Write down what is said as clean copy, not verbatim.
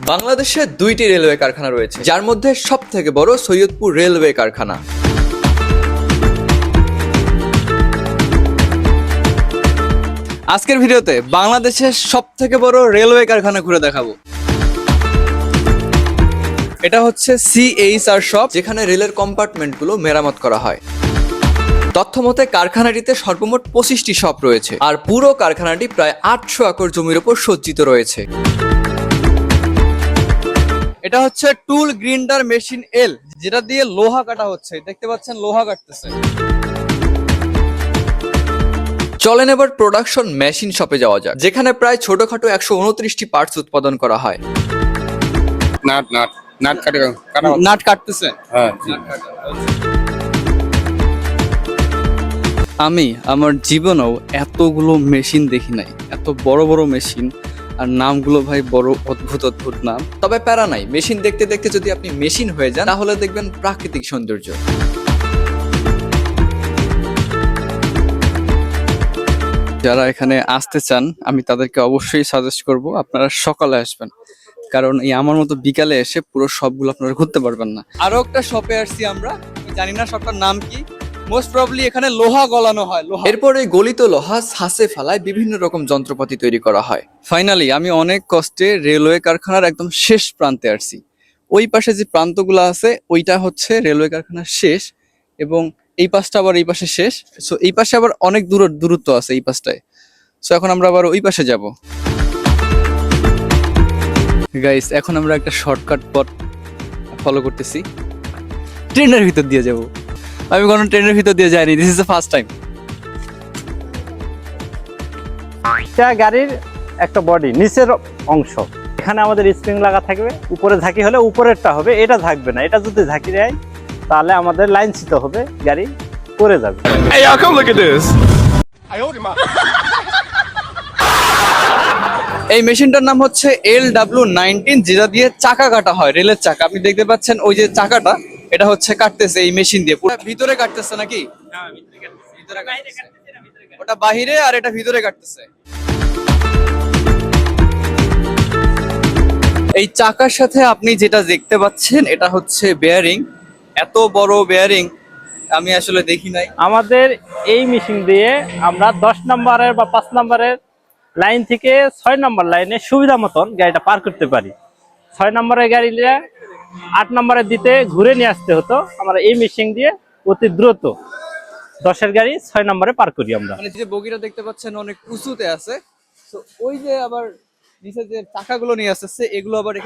বাংলাদেশে দুইটি রেলওয়ে কারখানা রয়েছে, যার মধ্যে সবথেকে বড় সৈয়দপুর রেলওয়ে কারখানা। আজকের ভিডিওতে বাংলাদেশের সবথেকে বড় রেলওয়ে কারখানা ঘুরে দেখাবো। এটা হচ্ছে CHR শপ, যেখানে রেলের কম্পার্টমেন্টগুলো মেরামত করা হয়। তথ্য মতে কারখানাটিতে সর্বমোট 25টি শপ রয়েছে, আর পুরো কারখানাটি প্রায় 800 একর জমির উপর সজ্জিত রয়েছে। এটা হচ্ছে টুল গ্রিন্ডার মেশিন এল, যেটা দিয়ে লোহা কাটা হচ্ছে। দেখতে পাচ্ছেন লোহা কাটতেছে। চলেন এবার প্রোডাকশন মেশিন শপে যাওয়া যাক, যেখানে প্রায় ছোটখাটো 129টি পার্টস উৎপাদন করা হয়। নাট কাটতেছে। আমি আমার জীবনেও এতগুলো মেশিন দেখি নাই, এত বড় বড় মেশিন, আর নামগুলো ভাই বড় অদ্ভুত অদ্ভুত নাম। তবে প্যারা নাই, মেশিন দেখতে দেখতে যদি আপনি মেশিন হয়ে যান তাহলে দেখবেন প্রাকৃতিক সৌন্দর্য। যারা এখানে আসতে চান আমি তাদেরকে অবশ্যই সাজেস্ট করব আপনারা সকালে আসবেন, কারণ এই আমার মতো বিকালে এসে পুরো সবগুলো আপনারা ঘুরতে পারবেন না। আরো একটা শপে আসছি আমরা, আমি জানি না শপটার নাম কি। মোস্ট প্রবাবলি এখানে লোহা গলানো হয়। এরপর এই গলিত লোহা ছাঁচে ফেলায় বিভিন্ন রকম যন্ত্রপাতি তৈরি করা হয়। ফাইনালি আমি অনেক কষ্টে রেলওয়ে কারখানার একদম শেষ প্রান্তে আসছি। ওই পাশে যে প্রান্তগুলো আছে ওইটা হচ্ছে রেলওয়ে কারখানার শেষ, এবং এই পাশটা আবার এই পাশে শেষ। সো এই পাশে আবার অনেক দূরত্ব আছে এই পাশটায়। সো এখন আমরা আবার ওই পাশে যাব। গাইস, এখন আমরা একটা শর্টকাট পথ ফলো করতেছি, ট্রেনের ভিতর দিয়ে যাব। আমি কোনো ট্রেনের ভিতর দিয়ে যাইনি, this is the first time. এটা গাড়ির একটা বডি নিচের অংশ, এখানে আমাদের স্প্রিং লাগা থাকবে। উপরে ঝাঁকি হলে উপরেরটা হবে, এটা ঝাঁকবে না। এটা যদি ঝাঁকি দেয় তাহলে আমাদের লাইন ছিতে হবে, গাড়ি পড়ে যাবে। Hey, y'all, come look at this. এই মেশিনটার নাম হচ্ছে LW19, যেটা দিয়ে চাকা কাটা হয়, রেলের চাকা। আপনি দেখতে পাচ্ছেন ওই যে চাকাটা, এটা হচ্ছে কাটতেছে এই মেশিন দিয়ে। পুরো ভিতরে কাটতেছে নাকি? ভিতরে কাটতেছে। ওটা বাহিরে আর এটা ভিতরে কাটতেছে। এই চাকার সাথে আপনি যেটা দেখতে পাচ্ছেন এটা হচ্ছে বেয়ারিং। এত বড় বেয়ারিং আমি আসলে দেখি নাই। আমাদের এই মেশিন দিয়ে আমরা 10 নম্বরের বা 5 নম্বরের লাইন থেকে 6 নম্বর লাইনে সুবিধা মতন গাড়িটা পার করতে পারি। 6 নম্বরের গাড়িটা 8 নম্বরের দিতে ঘুরে নিয়ে আসতে হতো। আমরা এই মেশিন দিয়ে অতি দ্রুত 10-এর গাড়ি 6 নম্বরে পার করি আমরা। মানে যে বগিটা দেখতে পাচ্ছেন অনেক উঁচুতে আছে, তো ওই যে আবার নিচে যে চাকাগুলো নিয়ে আসছে এগুলো আবার